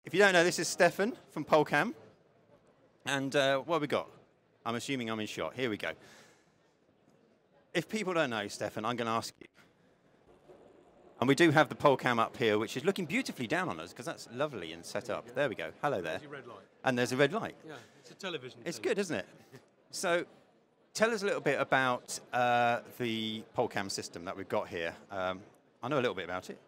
If you don't know, this is Steffan from Polecam. And what have we got? I'm assuming I'm in shot. Here we go. If people don't know, Steffan, I'm going to ask you. And we do have the Polecam up here, which is looking beautifully down on us, because that's lovely and set up. There we go. Hello there. There's your red light. And there's a red light. Yeah, it's a television. It's good, isn't it? So tell us a little bit about the Polecam system that we've got here. I know a little bit about it.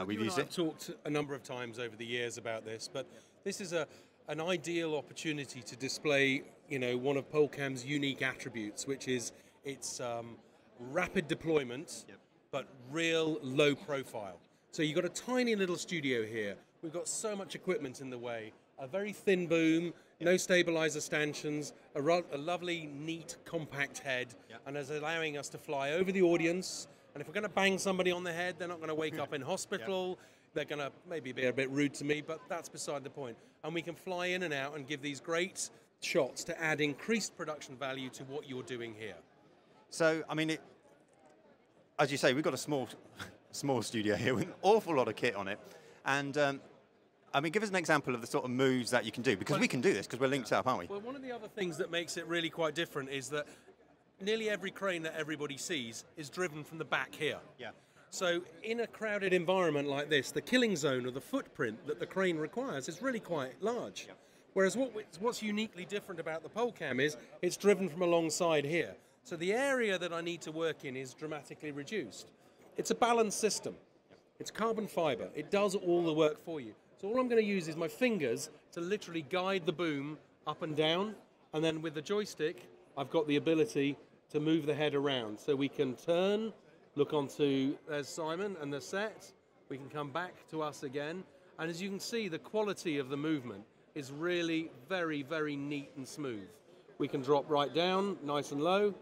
We've used it. I've talked a number of times over the years about this, but this is an ideal opportunity to display, one of Polecam's unique attributes, which is its rapid deployment, but real low profile. So you've got a tiny little studio here. We've got so much equipment in the way. A very thin boom, no stabilizer stanchions, a lovely, neat, compact head, and is allowing us to fly over the audience. And if we're going to bang somebody on the head, they're not going to wake up in hospital. They're going to maybe be a bit rude to me, but that's beside the point. And we can fly in and out and give these great shots to add increased production value to what you're doing here. So, I mean, as you say, we've got a small studio here with an awful lot of kit on it. And, I mean, give us an example of the sort of moves that you can do, because we can do this, because we're linked up, aren't we? Well, one of the other things that makes it really quite different is that nearly every crane that everybody sees is driven from the back here. Yeah. So in a crowded environment like this, the killing zone or the footprint that the crane requires is really quite large. Yeah. Whereas what's uniquely different about the Polecam is it's driven from alongside here. So the area that I need to work in is dramatically reduced. It's a balanced system. It's carbon fiber. It does all the work for you. So all I'm going to use is my fingers to literally guide the boom up and down, and then with the joystick I've got the ability to move the head around. So we can turn, look onto, there's Simon and the set. We can come back to us again. And as you can see, the quality of the movement is really very, very neat and smooth. We can drop right down, nice and low,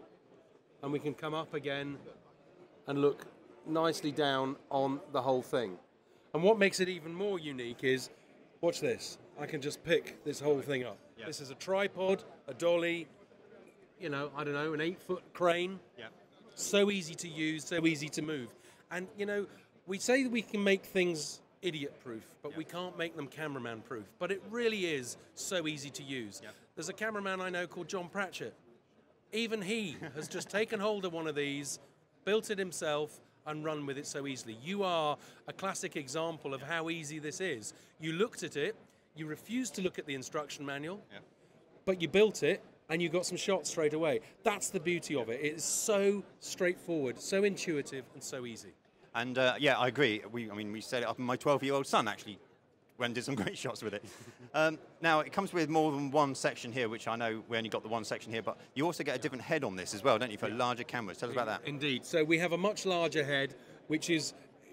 and we can come up again and look nicely down on the whole thing. And what makes it even more unique is, watch this. I can just pick this whole thing up. Yeah. This is a tripod, a dolly, I don't know, an 8-foot crane. Yeah. So easy to use, so easy to move. And, we say that we can make things idiot-proof, but we can't make them cameraman-proof. But it really is so easy to use. Yeah. There's a cameraman I know called John Pratchett. Even he has just taken hold of one of these, built it himself, and run with it so easily. You are a classic example of how easy this is. You looked at it, you refused to look at the instruction manual, but you built it, and you got some shots straight away. That's the beauty of it. It is so straightforward, so intuitive, and so easy. And yeah, I agree. We set it up, and my 12-year-old son actually went and did some great shots with it. Now, it comes with more than one section here, which I know we only got the one section here, but you also get a different head on this as well, don't you, for larger cameras? Tell us about that. Indeed. So we have a much larger head, which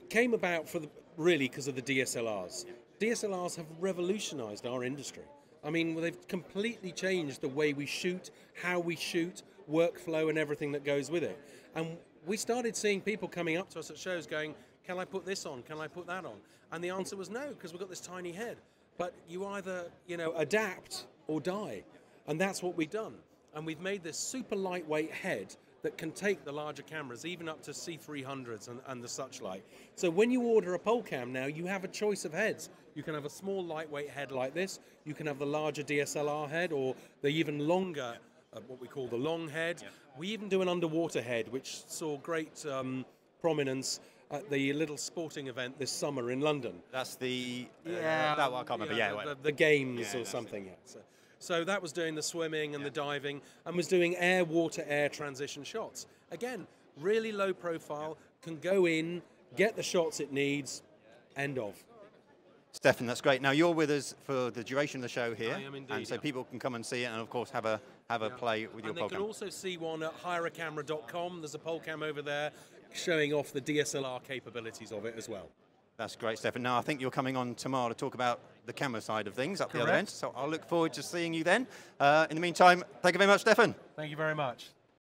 came about really because of the DSLRs. DSLRs have revolutionized our industry. I mean, they've completely changed the way we shoot, how we shoot, workflow, and everything that goes with it. And we started seeing people coming up to us at shows going, can I put this on? Can I put that on? And the answer was no, because we've got this tiny head. But you either, adapt or die. And that's what we've done. And we've made this super lightweight head that can take the larger cameras, even up to C300s and the such like. So when you order a Polecam now, you have a choice of heads. You can have a small lightweight head like this. You can have the larger DSLR head, or the even longer, what we call the long head. Yeah. We even do an underwater head, which saw great prominence at the little sporting event this summer in London. That's the... I can't remember. The games or something. Yeah. So that was doing the swimming and the diving, and was doing air-water-air transition shots. Again, really low profile, can go in, get the shots it needs, end of. Steffan, that's great. Now, you're with us for the duration of the show here. I am indeed. And so people can come and see it and, of course, have a play with your Polecam. And they can also see one at hireacamera.com. There's a Polecam over there showing off the DSLR capabilities of it as well. That's great, Steffan. Now, I think you're coming on tomorrow to talk about the camera side of things up the other end. So I'll look forward to seeing you then. In the meantime, thank you very much, Steffan. Thank you very much.